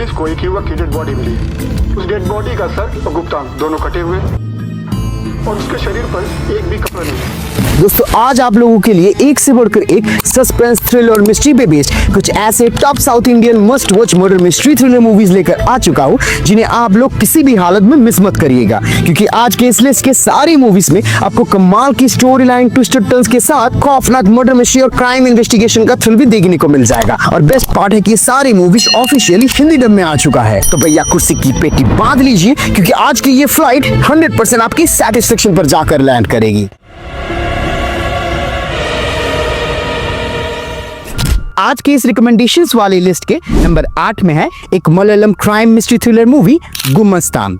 Police को एक युवक की डेड बॉडी मिली। उस डेड बॉडी का सर और गुप्तांग दोनों कटे हुए और उसके शरीर पर एक भी कपड़ा नहीं। दोस्तों आज आप लोगों के लिए एक से बढ़कर एक सस्पेंस थ्रिलर और मिस्ट्री पे बेस्ड कुछ ऐसे top south Indian must watch murder mystery thriller movies लेकर आ चुका हूं जिन्हें आप लोग किसी भी हालत में मिस मत करिएगा, क्योंकि आज के इस लिस्ट के सारी मूवीज में आपको कमाल की स्टोरी लाइन, ट्विस्टेड टर्न्स के साथ खौफनाक मर्डर मिस्ट्री और क्राइम इन्वेस्टिगेशन का थ्रिल भी देखने को मिल जाएगा। और बेस्ट पार्ट है कि ये सारी मूवीज ऑफिशियली हिंदी डब में आ चुका है। तो भैया कुर्सी की पेटी बांध लीजिए, क्योंकि आज की ये फ्लाइट 100% आपकी सेटिस्फेक्शन पर जाकर लैंड करेगी। आज के इस रिकमेंडेशंस वाली लिस्ट के नंबर 8 में है एक Malayalam crime mystery thriller movie Gumasthan.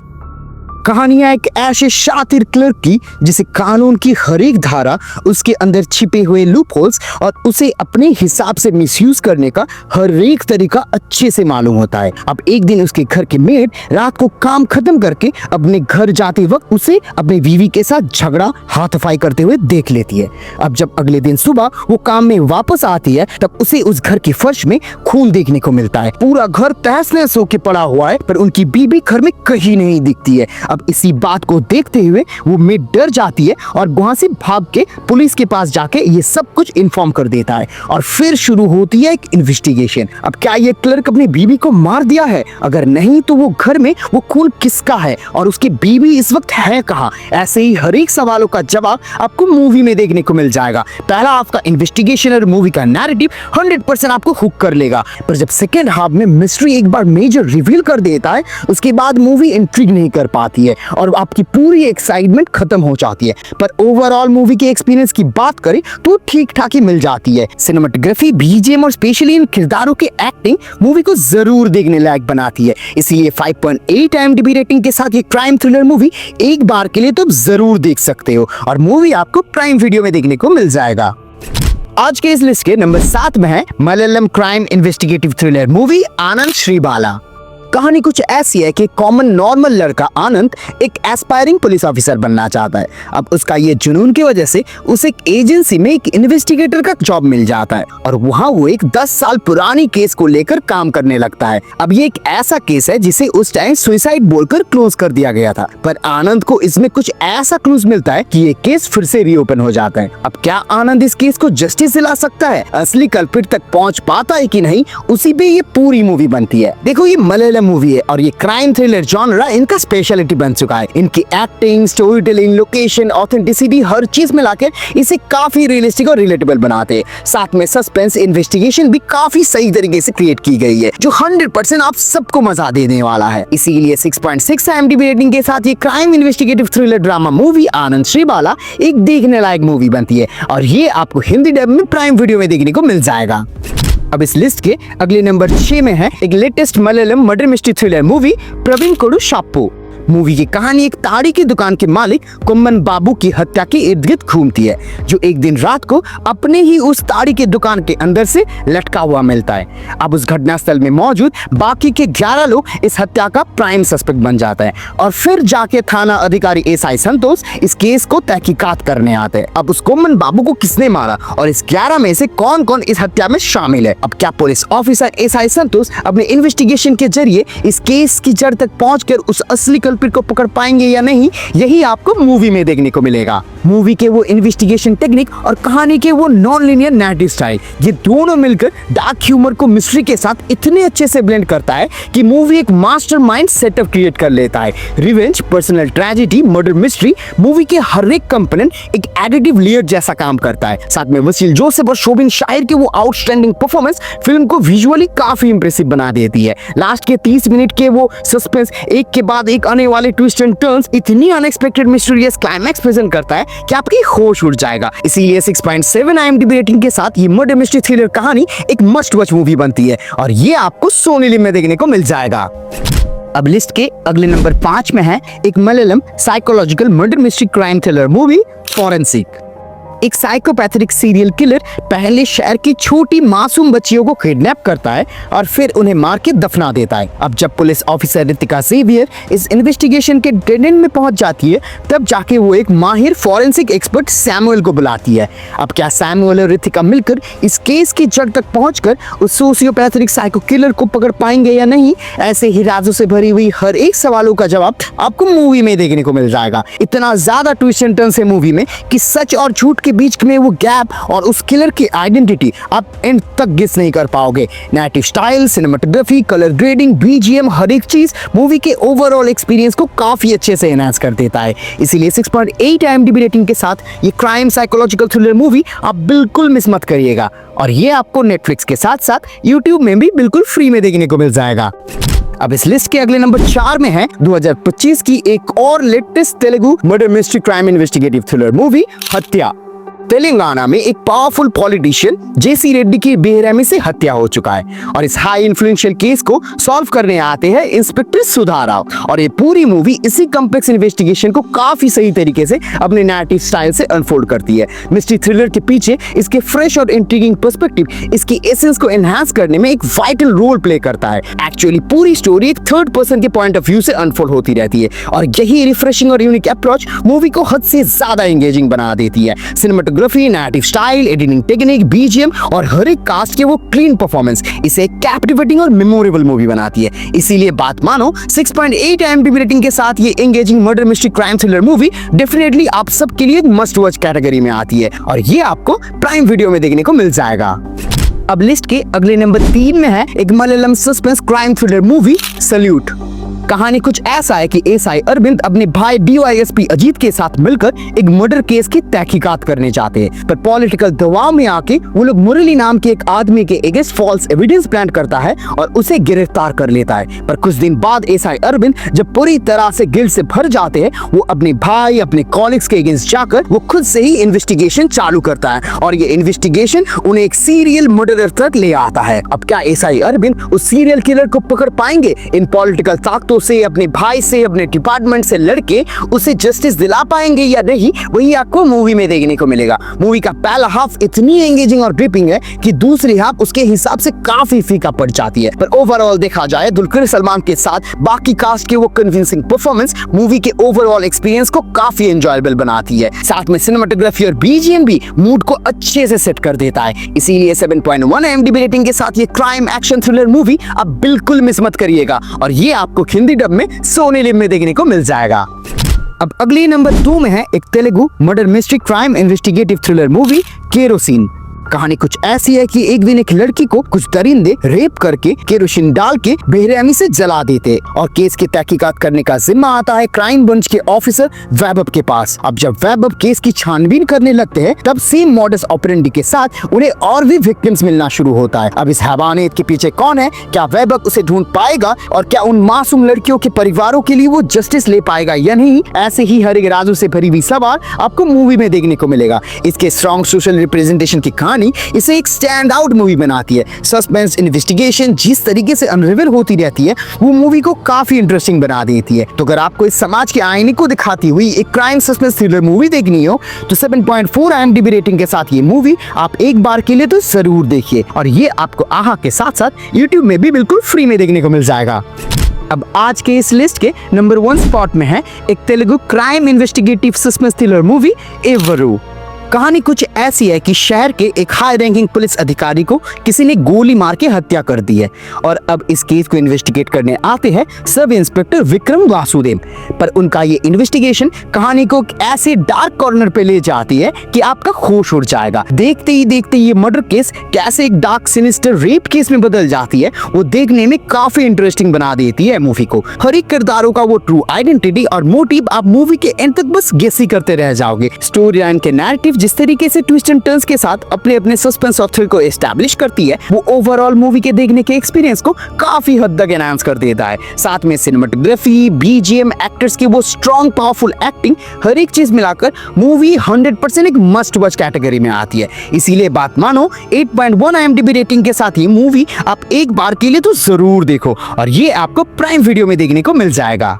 कहानियां एक ऐसे शातिर क्लर्क की जिसे कानून की हर एक धारा, उसके अंदर छिपे हुए लूप होल्स और उसे अपने हिसाब से मिसयूज करने का हर एक तरीका अच्छे से मालूम होता है। अब एक दिन उसके घर के मेड रात को काम खत्म करके अपने घर जाते वक्त उसे अपने बीवी के साथ झगड़ा, हाथापाई करते हुए देख लेती है। अब जब अगले दिन सुबह वो काम में वापस आती है तब उसे उस घर के फर्श में खून देखने को मिलता है। पूरा घर तहस नहस होके पड़ा हुआ है, पर उनकी बीवी घर में कहीं नहीं दिखती है। अब इसी बात को देखते हुए वो मेड डर जाती है और वहां से भाग के पुलिस के पास जाके ये सब कुछ इन्फॉर्म कर देता है और फिर शुरू होती है एक इन्वेस्टिगेशन। अब क्या ये क्लर्क अपनी बीवी को मार दिया है? अगर नहीं तो वो घर में वो खून किसका है और उसकी बीवी इस वक्त है कहाँ? ऐसे ही हर एक सवालों का जवाब आपको मूवी में देखने को मिल जाएगा। पहला आपका इन्वेस्टिगेशन और मूवी का नैरेटिव 100% आपको हुक कर लेगा, पर जब सेकेंड हाफ में मिस्ट्री एक बार मेजर रिवील कर देता है उसके बाद मूवी इंट्रिग नहीं कर पाती है और आपकी पूरी एक्साइटमेंट खत्म हो जाती है। पर ओवरऑल मूवी के एक्सपीरियंस की बात करें तो ठीक ठाक ही मिल जाती है। सिनेमेटोग्राफी, बीजीएम और स्पेशली इन किरदारों के एक्टिंग मूवी को जरूर देखने लायक बनाती है। इसीलिए 5.8 IMDb रेटिंग के साथ ये क्राइम थ्रिलर मूवी एक बार के लिए तो जरूर देख सकते हो और मूवी आपको प्राइम वीडियो में देखने को मिल जाएगा। आज के इस लिस्ट के नंबर 7 में है Malayalam crime investigative thriller movie Anand Sreebala. कहानी कुछ ऐसी है कि कॉमन नॉर्मल लड़का आनंद एक एस्पायरिंग पुलिस ऑफिसर बनना चाहता है। अब उसका ये जुनून की वजह से उसे एक एजेंसी में एक इन्वेस्टिगेटर का जॉब मिल जाता है और वहाँ वो एक 10 साल पुरानी केस को लेकर काम करने लगता है। अब ये एक ऐसा केस है जिसे उस टाइम सुसाइड बोलकर क्लोज कर दिया गया था, पर आनंद को इसमें कुछ ऐसा क्लूज मिलता है कि ये केस फिर से रीओपन हो जाता है। अब क्या आनंद इस केस को जस्टिस दिला सकता है? असली कल्प्रिट तक पहुँच पाता है कि नहीं, उसी पे ये पूरी मूवी बनती है। देखो ये मलयालम मूवी है और ये क्राइम थ्रिलर जॉनरा इनका स्पेशलिटी बन चुका है। इनकी acting, story telling, location, authenticity हर चीज मिलाकर इसे काफी रियलिस्टिक और रिलेटेबल बनाते हैं। साथ में सस्पेंस, इन्वेस्टिगेशन भी काफी सही तरीके से क्रिएट की गई है जो 100% आप सबको मजा देने वाला है। इसीलिए 6.6 IMDb रेटिंग के साथ ये crime investigative thriller drama movie Anand Sreebala एक देखने लायक मूवी बनती है और ये आपको हिंदी डब में प्राइम वीडियो में देखने को मिल जाएगा। अब इस लिस्ट के अगले नंबर 6 में है एक latest Malayalam murder mystery thriller movie Pravinkoodu Shappu. Movie की कहानी एक ताड़ी की दुकान के मालिक कुम्मन बाबू की हत्या के इर्द गिर्द घूमती है, जो एक दिन रात को अपने ही उस ताड़ी की दुकान के अंदर से लटका हुआ मिलता है। अब उस घटनास्थल में मौजूद बाकी के 11 लोग इस हत्या का प्राइम सस्पेक्ट बन जाता है और फिर जाके थाना अधिकारी SI संतोष इस केस को तहकीकात करने आते हैं। अब उस कुम्मन बाबू को किसने मारा और इस 11 में से कौन कौन इस हत्या में शामिल है? अब क्या पुलिस ऑफिसर SI संतोष अपने इन्वेस्टिगेशन के जरिए इस केस की जड़ तक पहुंचकर उस असली कल्प्रिट को पकड़ पाएंगे या नहीं, यही आपको मूवी में देखने को मिलेगा। मूवी के वो इन्वेस्टिगेशन टेक्निक और कहानी के वो नॉन लीनियर नैरेटिव स्टाइल, ये दोनों मिलकर डार्क ह्यूमर को मिस्ट्री के साथ इतने अच्छे से ब्लेंड करता है कि मूवी एक मास्टरमाइंड सेटअप क्रिएट कर लेता है। Revenge, personal tragedy, murder mystery, movie के हर एक कंपोनेंट एक एडिटिव लेयर जैसा काम करता है। साथ में वसील जोसेफ और शोबिन शायर के वो आउटस्टैंडिंग परफॉर्मेंस फिल्म को विजुअली काफी इंप्रेसिव बना देती है। लास्ट के 30 मिनट के वो सस्पेंस, एक के बाद एक आने वाले ट्विस्ट एंड टर्न्स, इतनी अनएक्सपेक्टेड मिस्टीरियस क्लाइमैक्स प्रेजेंट करता है कि आपकी होश उड़ जाएगा। इसीलिए 6.7 IMDb रेटिंग के साथ ये मर्डर मिस्ट्री थ्रिलर कहानी एक मस्ट वॉच मूवी बनती है और ये आपको सोनी लिव में देखने को मिल जाएगा। अब लिस्ट के अगले नंबर 5 में है एक Malayalam psychological murder mystery crime thriller movie forensic. एक साइकोपैथिक सीरियल किलर पहले शहर की छोटी मासूम बच्चियों को किडनैप करता है और फिर उन्हें मार के दफना देता है। अब जब पुलिस ऑफिसर रितिका जेवियर इस इन्वेस्टिगेशन के डेड एंड में पहुंच जाती है, तब जाके वो एक माहिर फॉरेंसिक एक्सपर्ट सैमुअल को बुलाती है। अब क्या सैमुअल और रितिका मिलकर इस केस की जड़ तक पहुंचकर उस सोशियोपैथिक साइको किलर को पकड़ पाएंगे या नहीं? ऐसे ही राजों से भरी हुई हर एक सवालों का जवाब आपको मूवी में देखने को मिल जाएगा। इतना ज्यादा ट्विस्ट एंड टर्न्स है मूवी में कि सच और झूठ के बीच में वो गैप और उस किलर की आइडेंटिटी आप एंड तक गेस नहीं कर पाओगे। Narrative style, cinematography, colour grading, BGM, हर एक चीज मूवी के ओवरऑल एक्सपीरियंस को काफी अच्छे से एनहांस कर देता है। इसीलिए 6.8 IMDb रेटिंग के साथ ये क्राइम साइकोलॉजिकल थ्रिलर मूवी आप बिल्कुल मिस मत करिएगा। और ये आपको नेटफ्लिक्स के साथ साथ यूट्यूब में भी बिल्कुल फ्री में देखने को मिल जाएगा। अब इस लिस्ट के अगले नंबर 4 में है 2025 की एक और latest Telugu murder mystery crime investigative thriller movie हत्या। तेलंगाना में एक पावरफुल पॉलिटिशियन जेसी रेड्डी की बेरहमी से हत्या हो चुका है और इस हाई इन्फ्लुएंशियल केस को सॉल्व करने आते हैं इंस्पेक्टर सुधा राव। और ये पूरी मूवी इसी कॉम्प्लेक्स इन्वेस्टिगेशन को काफी सही तरीके से अपने नैरेटिव स्टाइल से अनफोल्ड करती है। मिस्ट्री थ्रिलर के पीछे इसके फ्रेश और इंट्रिगिंग पर्सपेक्टिव इसकी एसेंस को एनहांस करने में एक वाइटल रोल प्ले करता है। एक्चुअली पूरी स्टोरी एक थर्ड पर्सन के पॉइंट ऑफ व्यू से अनफोल्ड होती रहती है और यही रिफ्रेशिंग और यूनिक अप्रोच मूवी को हद से ज्यादा एंगेजिंग बना देती है। Cinematography, narrative style, editing technique, BGM और हर एक कास्ट के वो क्लीन परफॉर्मेंस इसे कैप्टिवेटिंग और मेमोरेबल मूवी बनाती है। इसीलिए बात मानो 6.8 IMDb रेटिंग के साथ ये engaging murder mystery crime thriller movie definitely आप सबके लिए मस्ट वॉच कैटेगरी में आती है और ये आपको प्राइम वीडियो में देखने को मिल जाएगा। अब लिस्ट के अगले नंबर 3 में है एक Malayalam suspense crime thriller movie salute. कहानी कुछ ऐसा है कि एसआई अरविंद अपने भाई डीवाईएसपी अजीत के साथ मिलकर एक मर्डर केस की तहकीकात करने जाते हैं, पर पॉलिटिकल दबाव में आके वो लोग मुरली नाम के एक आदमी के अगेंस्ट फॉल्स एविडेंस प्लांट करता है और उसे गिरफ्तार कर लेता है। पर कुछ दिन बाद एसआई अरविंद जब पूरी तरह से गिल्ट से भर जाते हैं, वो अपने भाई, अपने कॉलिग्स के अगेंस्ट जाकर वो खुद से ही इन्वेस्टिगेशन चालू करता है और ये इन्वेस्टिगेशन उन्हें एक सीरियल मर्डरर तक ले आता है। अब क्या एसआई अरविंद उस सीरियल किलर को पकड़ पाएंगे? इन पॉलिटिकल ताकतों से, अपने भाई से, अपने डिपार्टमेंट से लड़के उसे जस्टिस दिला पाएंगे या नहीं, वही आपको मूवी में देखने को मिलेगा। मूवी का पहला हाफ इतनी एंगेजिंग और ग्रिपिंग है कि दूसरी हाफ उसके हिसाब से काफी फीका पड़ जाती है। पर ओवरऑल देखा जाए दुलकर सलमान के साथ बाकी कास्ट के वो कन्विंसिंग परफॉर्मेंस मूवी के ओवरऑल एक्सपीरियंस को काफी एंजॉयबल बनाती है। साथ में सिनेमेटोग्राफी और बीजीएम भी मूड को अच्छे से सेट कर देता है। इसीलिए 7.1 IMDb रेटिंग के साथ ये क्राइम एक्शन थ्रिलर मूवी आप बिल्कुल मिस मत करिएगा और ये आपको हिंदी डब में सोनी लिव में देखने को मिल जाएगा। अब अगली नंबर 2 में है एक Telugu murder mystery crime investigative thriller movie kerosene. कहानी कुछ ऐसी है कि एक दिन एक लड़की को कुछ दरिंदे रेप करके केरोसिन डाल के बेरहमी से जला देते और केस की तहकीकात करने का जिम्मा आता है क्राइम ब्रांच के ऑफिसर वैभव के पास। अब जब वैभव केस की छानबीन करने लगते हैं, तब सेम मॉडस ऑपरेंडी के साथ उन्हें और भी विक्टिम्स मिलना शुरू होता है। अब इस हैवानियत के पीछे कौन है? क्या वैभव उसे ढूंढ पाएगा और क्या उन मासूम लड़कियों के परिवारों के लिए वो जस्टिस ले पाएगा या नहीं? ऐसे ही हर एक राजों से भरी हुई सवाल आपको मूवी में देखने को मिलेगा। इसके स्ट्रॉन्ग सोशल रिप्रेजेंटेशन की कहानी इसे एक स्टैंड आउट मूवी बनाती है। सस्पेंस इन्वेस्टिगेशन जिस तरीके से अनरिवील होती रहती है, वो मूवी को काफी इंटरेस्टिंग बना देती है। तो अगर आपको इस समाज के आईने को दिखाती हुई एक क्राइम सस्पेंस थ्रिलर मूवी देखनी हो, तो 7.4 IMDb रेटिंग के साथ ये मूवी आप एक बार के लिए तो जरूर देखिए और ये आपको आहा के साथ साथ यूट्यूब में भी बिल्कुल फ्री में देखने को मिल जाएगा। अब आज के इस लिस्ट के नंबर 1 स्पॉट में है एक Telugu crime investigative suspense thriller movie Evaru. कहानी कुछ ऐसी है कि शहर के एक हाई रैंकिंग पुलिस अधिकारी को किसी ने गोली मार के हत्या कर दी है और अब इस केस को इन्वेस्टिगेट करने आते हैं सब इंस्पेक्टर विक्रम वासुदेव। पर उनका ये इन्वेस्टिगेशन कहानी को ऐसे डार्क कॉर्नर पे ले जाती है कि आपका होश उड़ जाएगा। देखते ही देखते ये मर्डर केस कैसे एक डार्क सिनिस्टर रेप केस में बदल जाती है, वो देखने में काफी इंटरेस्टिंग बना देती है मूवी को। हर एक किरदारों का वो ट्रू आइडेंटिटी और मोटिव आप मूवी के एंड तक बस गेस ही करते रह जाओगे। स्टोरी लाइन के नैरेटिव जिस तरीके से ट्विस्ट एंड टर्न्स के साथ अपने अपने सस्पेंस और थ्रिल को एस्टैब्लिश करती है, वो ओवरऑल मूवी के देखने के एक्सपीरियंस को काफी हद तक एनहांस कर देता है। साथ में सिनेमेटोग्राफी, बीजीएम, एक्टर्स की वो स्ट्रॉन्ग पावरफुल एक्टिंग, हर एक चीज मिलाकर मूवी 100% एक मस्ट वॉच कैटेगरी में आती है। इसीलिए बात मानो 8.1 IMDb रेटिंग के साथ ये मूवी आप एक बार के लिए तो जरूर देखो और ये आपको प्राइम वीडियो में देखने को मिल जाएगा।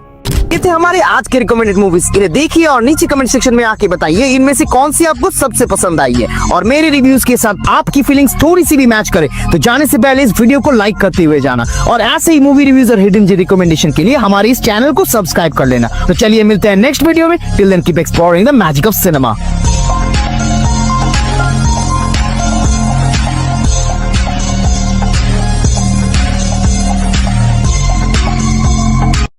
ये थे हमारे आज के रिकमेंडेड मूवीज। इन्हें देखिए और नीचे कमेंट सेक्शन में आके बताइए इनमें से कौन सी आपको सबसे पसंद आई है। और मेरे रिव्यूज के साथ आपकी फीलिंग्स थोड़ी सी भी मैच करे तो जाने से पहले इस वीडियो को लाइक करते हुए जाना, और ऐसे ही मूवी रिव्यूज और हिडन जी रिकमेंडेशन के लिए हमारे इस चैनल को सब्सक्राइब कर लेना। तो चलिए मिलते हैं नेक्स्ट वीडियो में। Till then keep exploring the magic of cinema.